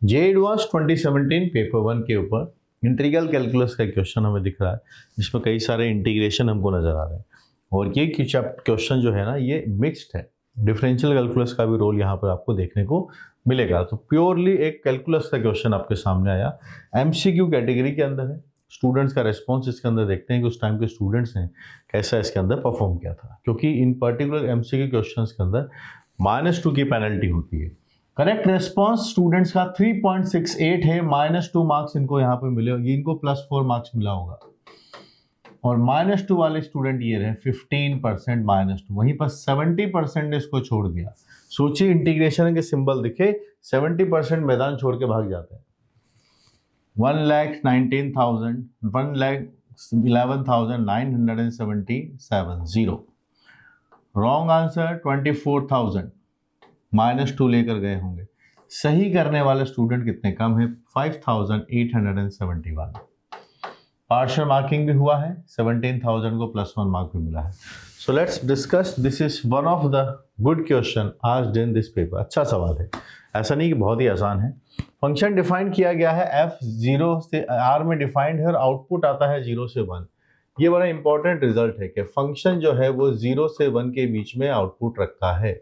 जे advance 2017 paper 1 के ऊपर integral calculus का क्वेश्चन हमें दिख रहा है, जिसमें कई सारे इंटीग्रेशन हमको नजर आ रहे हैं। और ये क्वेश्चन जो है ना, ये मिक्स्ड है। डिफरेंशियल कैलकुलस का भी रोल यहाँ पर आपको देखने को मिलेगा। तो प्योरली एक कैलकुलस का क्वेश्चन आपके सामने आया, एमसीक्यू कैटेगरी के अंदर है। स्टूडेंट्स का रिस्पॉन्स इसके अंदर देखते हैं कि उस टाइम के स्टूडेंट्स ने कैसा इसके अंदर परफॉर्म किया था, क्योंकि इन पर्टिकुलर एमसीक्यू क्वेश्चंस के अंदर -2 की पेनल्टी होती है। करेक्ट रिस्पॉन्स स्टूडेंट्स का 3.68 है, -2 मार्क्स इनको यहाँ पे मिले, इनको +4 मार्क्स मिला होगा। और -2 वाले स्टूडेंट ये रहे 15% -2, वहीं पर 70% इसको छोड़ दिया। सोचिए, इंटीग्रेशन के सिंबल दिखे, 70% मैदान छोड़ के भाग जाते हैं। 1,19,000, 1,11,977 0। रॉन्ग आंसर 24,000, -2 लेकर गए होंगे। सही करने वाले स्टूडेंट कितने कम है? 5,871। पार्शियल मार्किंग भी हुआ है, 17,000 को +1 मार्क भी मिला है। So let's discuss, this is one of the good question asked in this paper. अच्छा सवाल है, ऐसा नहीं कि बहुत ही आसान है। फंक्शन डिफाइन किया गया है, f 0 से r में डिफाइंड है और आउटपुट आता है 0 से 1। ये बड़ा इंपॉर्टेंट रिजल्ट है कि फंक्शन जो है वो 0 से 1 के बीच में आउटपुट रखता है।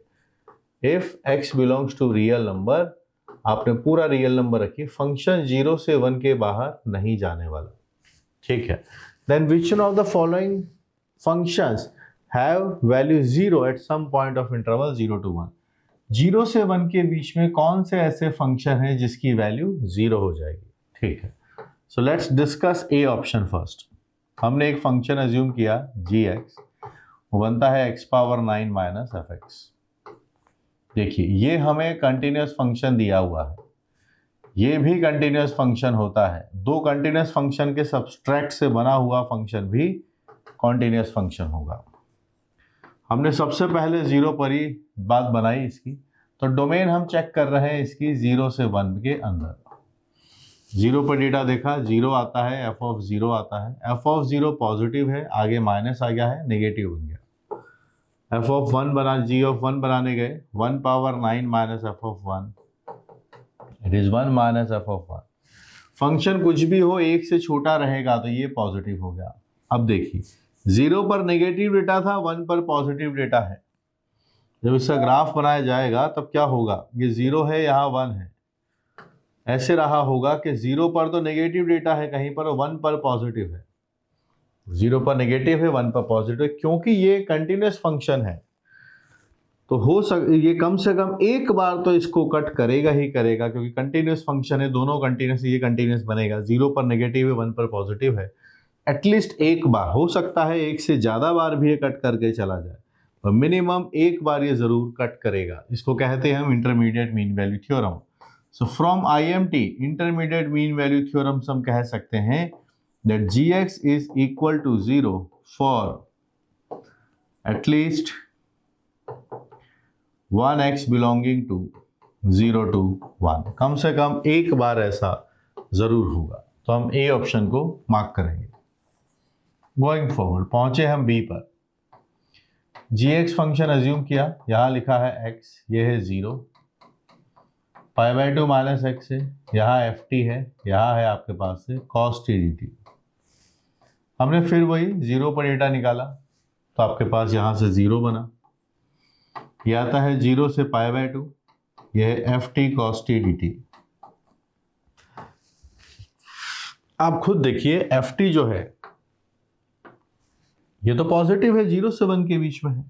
If x belongs to real number, आपने पूरा रियल नंबर रखी, फंक्शन 0 से 1 के बाहर नहीं जाने वाला। ठीक है। Then which one of the following functions have value 0 at some point of interval 0 to 1। 0 से 1 के बीच में कौन से ऐसे फंक्शन हैं जिसकी वैल्यू 0 हो जाएगी? ठीक है। So let's discuss A option first. हमने एक फंक्शन अज्यूम किया gx, वो बनता है x⁻9 - fx। देखिए, ये हमें कंटिन्यूस फंक्शन दिया हुआ है, ये भी कंटिन्यूस फंक्शन होता है। दो कंटिन्यूस फंक्शन के सब्सट्रैक्ट से बना हुआ फंक्शन भी कंटिन्यूस फंक्शन होगा। हमने सबसे पहले 0 पर ही बात बनाई इसकी, तो डोमेन हम चेक कर रहे हैं इसकी 0 से 1 के अंदर। 0 पर डेटा देखा, 0 आता है, f(0) आता है। f(0) पॉजिटिव है, आगे माइनस आ गया है, नेगेटिव बन गया। f(1) बना, g(1) बनाने गए, 1⁻9 - f(1), it is 1 - f(1). Function कुछ भी हो, 1 से छोटा रहेगा तो ये पॉजिटिव हो गया। अब देखिए, 0 पर नेगेटिव डेटा था, 1 पर पॉजिटिव डेटा है। जब इसका ग्राफ बनाया जाएगा तब क्या होगा? ये 0 है, यहाँ 1 है, ऐसे रहा होगा कि 0 पर तो नेगेटिव डेटा है कहीं पर, 1 पर पॉजिटिव है। 0 पर नेगेटिव है, 1 पर पॉजिटिव है, क्योंकि ये कंटिन्यूस फंक्शन है तो ये कम से कम एक बार तो इसको कट करेगा ही करेगा, क्योंकि कंटिन्यूस फंक्शन है, दोनों कंटिन्यूस, ये कंटिन्यूस बनेगा। 0 पर नेगेटिव है, 1 पर पॉजिटिव है, एटलीस्ट एक बार, हो सकता है एक से ज्यादा बार भी ये कट करके चला जाए, पर मिनिमम एक बार ये जरूर कट करेगा। इसको कहते हैं हम intermediate mean value theorem. So from IMT intermediate mean value theorem हम कह सकते हैं that gx is equal to 0 for at least 1x belonging to 0 to 1। कम से कम एक बार ऐसा जरूर होगा, तो हम ए ऑप्शन को मार्क करेंगे। गोइंग फॉरवर्ड पहुंचे हम बी पर। gx फंक्शन अज्यूम किया, यहां लिखा है x, ये है 0, π/2 - x है, यहाँ ft है, यहाँ है आपके पास से cos t dt। हमने फिर वही 0 पर डेटा निकाला, तो आपके पास यहां से 0 बना, ये आता है 0 से π/2, यह है ft cos t dt। आप खुद देखिए, ft जो है ये तो पॉजिटिव है, 0 से 1 के बीच में है,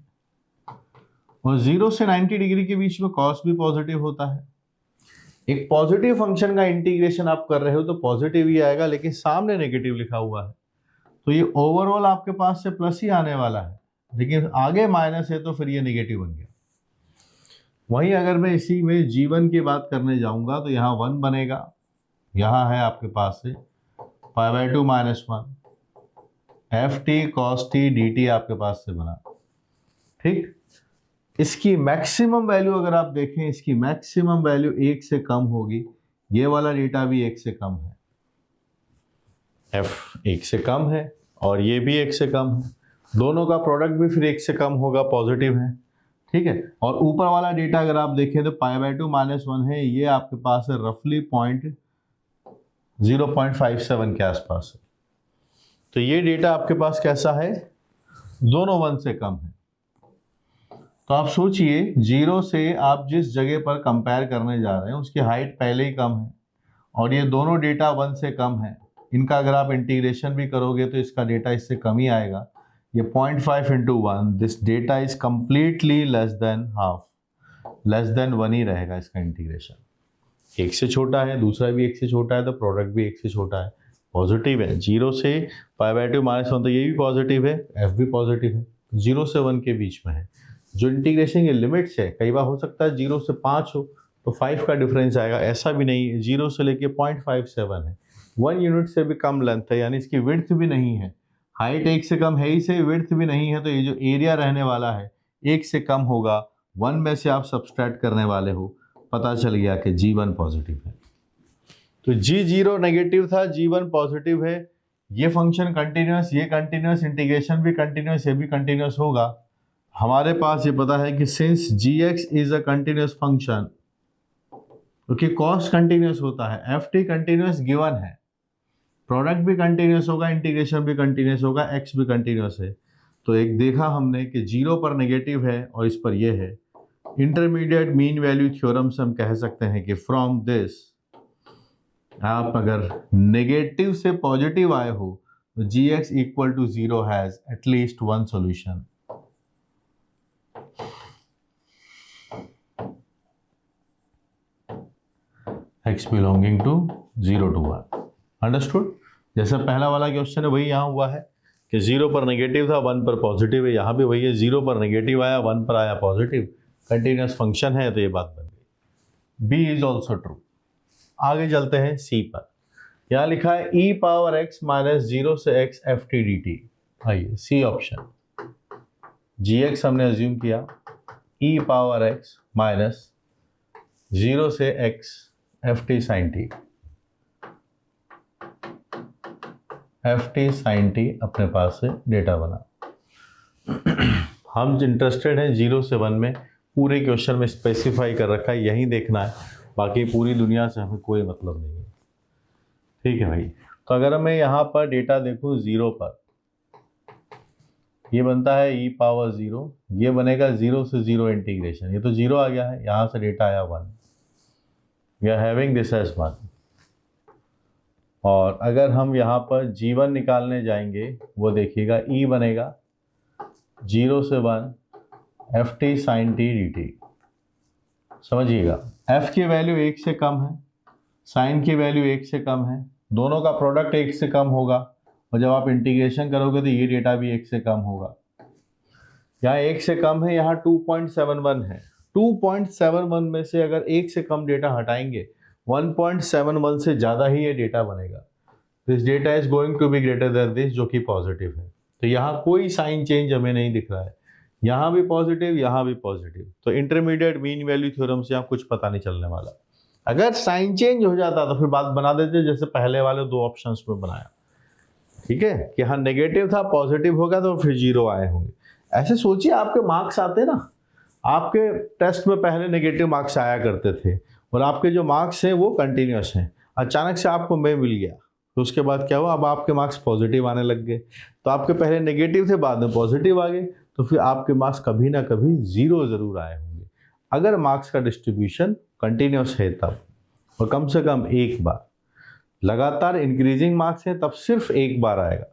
और 0 से 90 डिग्री के बीच में cos भी पॉजिटिव होता है। एक पॉजिटिव फंक्शन का इंटीग्रेशन आप कर रहे हो तो पॉजिटिव ही आएगा, लेकिन सामने नेगेटिव लिखा हुआ है, तो ये ओवरऑल आपके पास से प्लस ही आने वाला है, लेकिन आगे माइनस है तो फिर ये नेगेटिव बन गया। वहीं अगर मैं इसी में g1 की बात करने जाऊंगा तो यहाँ 1 बनेगा, यहाँ है आपके पास से π/2 - 1, ft cos t dt आपके पास से बना। ठीक, इसकी मैक्सिमम वैल्यू अगर आप देखें, इसकी मैक्सिमम वैल्यू 1 से कम होगी, ये वाला डेटा भी 1 से कम है, f 1 से कम है और ये भी 1 से कम है, दोनों का प्रोडक्ट भी फिर 1 से कम होगा, पॉजिटिव है, ठीक है। और ऊपर वाला डेटा अगर आप देखें तो π/2 -1 है, ये आपके पास है रफली 0.57 के आसपास है। तो ये डेटा आपके पास कैसा है, दोनों 1 से कम है। तो आप सोचिए 0 से आप जिस जगह पर कंपेयर करने जा रहे हैं उसकी हाइट पहले ही कम है और ये दोनों डेटा 1 से कम है। इनका अगर आप इंटीग्रेशन भी करोगे तो इसका डेटा इससे कम ही आएगा। ये 0.5 × 1, this data is completely less than half, less than 1 ही रहेगा इसका इंटीग्रेशन। 1 से छोटा है, दूसरा भी 1 से छोटा है, तो प्रोडक्ट भी 1 से छोटा है, पॉजिटिव है। 0 से π/2 -1 तो ये भी पॉजिटिव है, f भी पॉजिटिव है, 0 से 1 के बीच में है। जो इंटीग्रेशन के लिमिट्स है, कई बार हो सकता है 0 से 5 हो तो 5 का डिफरेंस आएगा, ऐसा भी नहीं है। 0 से लेके 0.57 है, 1 यूनिट से भी कम लेंथ है, यानी इसकी विड्थ भी नहीं है। हाइट 1 से कम है ही से, विड्थ भी नहीं है, तो ये जो एरिया रहने वाला है 1 से कम होगा। 1 में से आप सब्सट्रैक्ट करने वाले हो, पता चल गया कि G1 पॉजिटिव है। तो G0 नेगेटिव था, G1 पॉजिटिव है। ये फंक्शन कंटिन्यूस, ये कंटिन्यूस, इंटीग्रेशन भी कंटिन्यूस, ये भी कंटिन्यूस होगा। हमारे पास ये पता है कि since Gx is a continuous function, क्योंकि कॉस्ट कंटिन्यूस होता है, ft कंटिन्यूस गिवन है, प्रोडक्ट भी कंटिन्यूस होगा, इंटीग्रेशन भी कंटिन्यूस होगा, x भी कंटिन्यूस है। तो एक देखा हमने कि 0 पर नेगेटिव है और इस पर ये है। इंटरमीडिएट मीन वैल्यू थ्योरम से हम कह सकते हैं कि फ्रॉम दिस आप अगर नेगेटिव से पॉजिटिव आए हो तो Gx equal to 0 has at least 1 solution. x belonging to 0 to 1, understood. जैसा पहला वाला क्वेश्चन है वही यहाँ हुआ है कि 0 पर नेगेटिव था, 1 पर पॉजिटिव है। यहाँ भी वही है, 0 पर नेगेटिव आया, 1 पर आया पॉजिटिव, कंटिन्यूस फंक्शन है, तो ये बात बन गई। B is also true. आगे चलते हैं सी पर। यहाँ लिखा है e⁻x -0 से x ft dt। आइए सी ऑप्शन, gx हमने अज्यूम किया, e⁻x -0 से x ft sin t, ft sin t अपने पास से डेटा बना। हम इंटरेस्टेड हैं 0 से 1 में, पूरे क्वेश्चन में स्पेसिफाई कर रखा है, यही देखना है, बाकी पूरी दुनिया से हमें कोई मतलब नहीं है। ठीक है भाई। तो अगर मैं यहाँ पर डेटा देखूँ 0 पर, ये बनता है e⁻0, ये बनेगा 0 से 0 इंटीग्रेशन, ये तो 0 आ गया है, यहाँ से डेटा आया 1, we are having this as 1। और अगर हम यहाँ पर G1 निकालने जाएंगे, वो देखिएगा E बनेगा 0 से 1 ft sin t dt। समझिएगा, f की वैल्यू 1 से कम है, sin की वैल्यू 1 से कम है, दोनों का प्रोडक्ट 1 से कम होगा, और जब आप इंटीग्रेशन करोगे तो ये डेटा भी 1 से कम होगा। यहाँ 1 से कम है, यहाँ 2.71 है। 2.71 में से अगर 1 से कम डेटा हटाएंगे, 1.71 से ज़्यादा ही ये डेटा बनेगा। This data is going to be greater than this, जो कि पॉजिटिव है। तो यहाँ कोई साइन चेंज हमें नहीं दिख रहा है, यहाँ भी पॉजिटिव, यहाँ भी पॉजिटिव। तो इंटरमीडिएट मीन वैल्यू थ्योरम से यहाँ कुछ पता नहीं चलने वाला। अगर साइन चेंज हो जाता तो फिर बात बना देते जैसे पहले वाले 2 ऑप्शंस में बनाया। ठीक है कि हाँ नेगेटिव था, पॉजिटिव होगा तो फिर 0 आए होंगे। ऐसे सोचिए, आपके मार्क्स आते ना, आपके टेस्ट में पहले नेगेटिव मार्क्स आया करते थे और आपके जो मार्क्स हैं वो कंटिन्यूस हैं, अचानक से आपको मैं मिल गया तो उसके बाद क्या हुआ, अब आपके मार्क्स पॉजिटिव आने लग गए। तो आपके पहले नेगेटिव थे, बाद में पॉजिटिव आ गए, तो फिर आपके मार्क्स कभी ना कभी 0 ज़रूर आए होंगे, अगर मार्क्स का डिस्ट्रीब्यूशन कंटिन्यूस है तब, और कम से कम एक बार। लगातार इंक्रीजिंग मार्क्स है तब सिर्फ एक बार आएगा,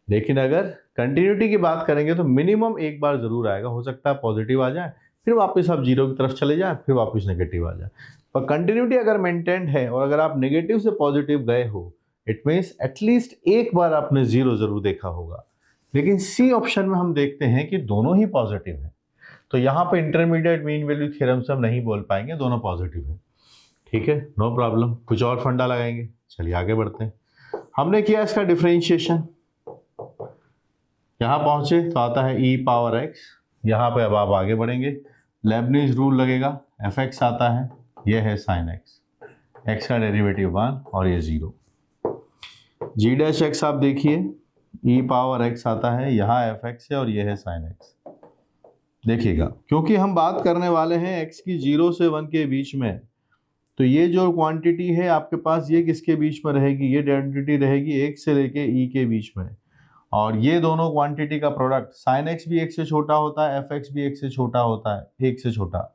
लेकिन अगर कंटिन्यूटी की बात करेंगे तो मिनिमम एक बार ज़रूर आएगा। हो सकता है पॉजिटिव आ जाए, फिर वापस आप 0 की तरफ चले जाए, फिर वापस नेगेटिव आ जाए। पर कंटिन्यूटी अगर मेंटेन्ड है और अगर आप नेगेटिव से पॉजिटिव गए हो, इट मीन्स एटलीस्ट एक बार आपने 0 ज़रूर देखा होगा। लेकिन सी ऑप्शन में हम देखते हैं कि दोनों ही पॉजिटिव हैं, तो यहाँ पर इंटरमीडिएट मीन वैल्यू थ्योरम से हम नहीं बोल पाएंगे दोनों पॉजिटिव हैं। ठीक है, नो प्रॉब्लम, कुछ और फंडा लगाएंगे। चलिए आगे बढ़ते हैं। हमने किया इसका डिफरेंशिएशन, यहाँ पहुँचे तो आता है e⁻x, यहाँ पे अब आप आगे बढ़ेंगे, लेबनीज रूल लगेगा, fx आता है, ये है sin x, x का डेरिवेटिव 1 और ये 0। g' आप देखिए e⁻x आता है, यहाँ fx है और ये है sin x। देखिएगा, क्योंकि हम बात करने वाले हैं x की 0 से 1 के बीच में, तो ये जो क्वांटिटी है आपके पास ये किसके बीच में रहेगी, ये क्वांटिटी रहेगी 1 से लेके e के बीच में, और ये दोनों क्वांटिटी का प्रोडक्ट sin x भी 1 से छोटा होता है, fx भी 1 से छोटा होता है, 1 से छोटा,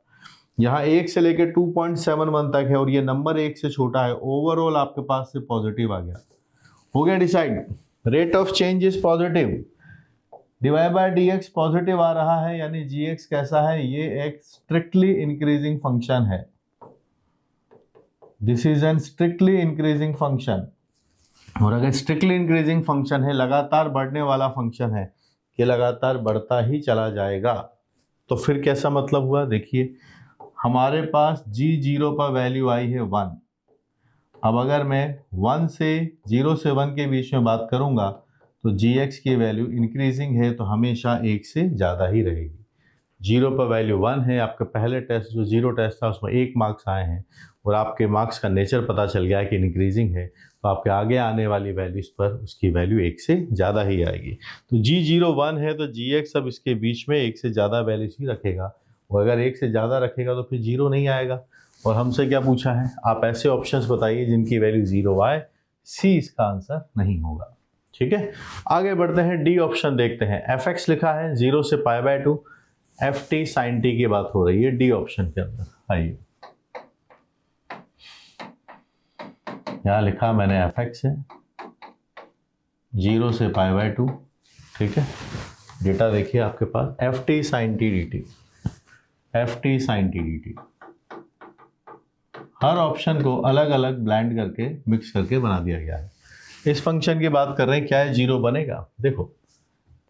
यहाँ 1 से लेके 2.71 तक है और ये नंबर 1 से छोटा है, ओवरऑल आपके पास से पॉजिटिव आ गया, हो गया decide. Rate of change is positive, divide by dx positive आ रहा है, यानी gx कैसा है, ये एक स्ट्रिक्टली इंक्रीजिंग फंक्शन है, this is an strictly increasing function. और अगर स्ट्रिक्टली इंक्रीजिंग फंक्शन है, लगातार बढ़ने वाला फंक्शन है कि लगातार बढ़ता ही चला जाएगा, तो फिर कैसा मतलब हुआ, देखिए हमारे पास g0 पर वैल्यू आई है 1। अब अगर मैं 1 से 0 से 1 के बीच में बात करूंगा तो gx की वैल्यू इंक्रीजिंग है, तो हमेशा 1 से ज़्यादा ही रहेगी। 0 पर वैल्यू 1 है, आपका पहले टेस्ट जो 0 टेस्ट था उसमें 1 मार्क्स आए हैं और आपके मार्क्स का नेचर पता चल गया है कि इंक्रीजिंग है, तो आपके आगे आने वाली वैल्यूज़ पर उसकी वैल्यू 1 से ज़्यादा ही आएगी। तो g0 1 है तो gx अब इसके बीच में 1 से ज़्यादा वैल्यूज ही रखेगा, और अगर 1 से ज़्यादा रखेगा तो फिर 0 नहीं आएगा। और हमसे क्या पूछा है, आप ऐसे ऑप्शंस बताइए जिनकी वैल्यू 0 आए, सी इसका आंसर नहीं होगा। ठीक है, आगे बढ़ते हैं, डी ऑप्शन देखते हैं। fx लिखा है 0 से π/2, ft sin t की बात हो रही है डी ऑप्शन के अंदर। आइए, यहाँ लिखा मैंने fx है 0 से π/2, ठीक है। डेटा देखिए आपके पास ft sin t dt, ft sin t dt, हर ऑप्शन को अलग अलग ब्लेंड करके मिक्स करके बना दिया गया है। इस फंक्शन की बात कर रहे हैं, क्या है 0 बनेगा, देखो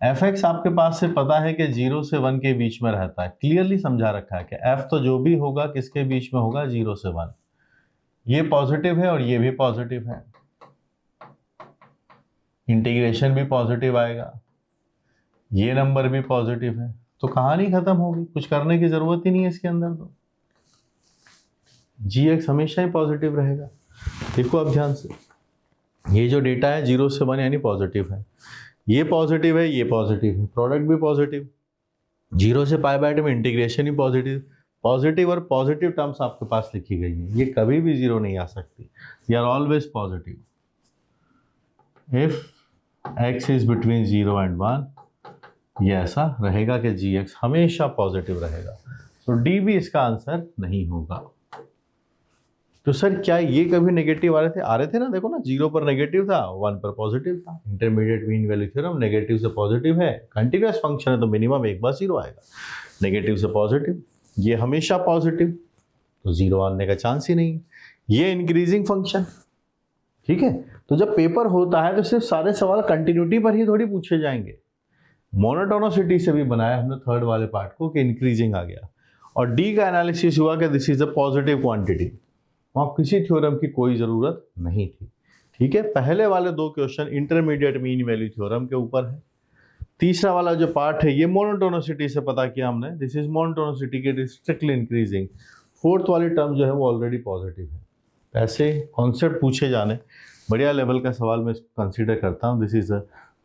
fx आपके पास से पता है कि 0 से 1 के बीच में रहता है, क्लियरली समझा रखा है कि f तो जो भी होगा किसके बीच में होगा, 0 से 1। ये पॉजिटिव है और ये भी पॉजिटिव है, इंटीग्रेशन भी पॉजिटिव आएगा, ये नंबर भी पॉजिटिव है, तो कहानी खत्म होगी, कुछ करने की जरूरत ही नहीं है इसके अंदर, तो gx हमेशा ही पॉजिटिव रहेगा। देखो अब ध्यान से, ये जो डेटा है 0 से 1 यानी पॉजिटिव है, ये पॉजिटिव है, ये पॉजिटिव है, प्रोडक्ट भी पॉजिटिव, 0 से π/2 में इंटीग्रेशन ही पॉजिटिव, पॉजिटिव और पॉजिटिव टर्म्स आपके पास लिखी गई है, ये कभी भी 0 नहीं आ सकती, ये are always positive. If x is between 0 and 1, ये ऐसा रहेगा कि gx हमेशा पॉजिटिव रहेगा, तो डी भी इसका आंसर नहीं होगा। तो सर क्या ये कभी नेगेटिव आ रहे थे ना, देखो ना 0 पर नेगेटिव था, 1 पर पॉजिटिव था, intermediate mean value theorem, negative से पॉजिटिव है, कंटिन्यूअस फंक्शन है तो मिनिमम एक बार 0 आएगा, नेगेटिव से पॉजिटिव, ये हमेशा पॉजिटिव, तो 0 आने का चांस ही नहीं। ये इंक्रीजिंग फंक्शन, ठीक है। तो जब पेपर होता है तो सिर्फ सारे सवाल कंटिन्यूटी पर ही थोड़ी पूछे जाएंगे, मोनोटोनिसिटी से भी बनाया हमने थर्ड वाले पार्ट को कि इंक्रीजिंग आ गया, और डी का एनालिसिस हुआ कि this is a positive quantity, वहाँ किसी थ्योरम की कोई ज़रूरत नहीं थी। ठीक है, पहले वाले 2 question intermediate mean value theorem के ऊपर है, तीसरा वाला जो पार्ट है ये मोनोटोनिसिटी से पता किया हमने, दिस इज मोनोटोनिसिटी के स्ट्रिक्टली इंक्रीजिंग, फोर्थ वाली टर्म जो है वो ऑलरेडी पॉजिटिव है। ऐसे कॉन्सेप्ट पूछे जाने, बढ़िया लेवल का सवाल मैं इसको कंसिडर करता हूँ, this is a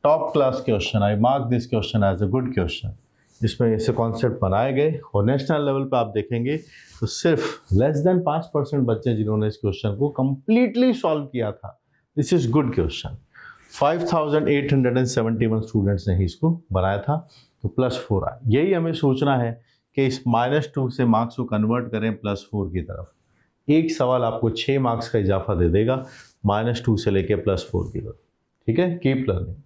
top class question, I mark this question as a good question. इसमें ऐसे कॉन्सेप्ट बनाए गए और नेशनल लेवल पे आप देखेंगे तो सिर्फ लेस देन 5% बच्चे जिन्होंने इस क्वेश्चन को कंप्लीटली सॉल्व किया था। This is good question. 5871 students ने ही इसको बनाया था, तो +4 आया। यही हमें सोचना है कि इस -2 से मार्क्स को कन्वर्ट करें +4 की तरफ। एक सवाल आपको 6 मार्क्स का इजाफा दे देगा, -2 से लेके +4 की तरफ। ठीक है, कीप लर्निंग।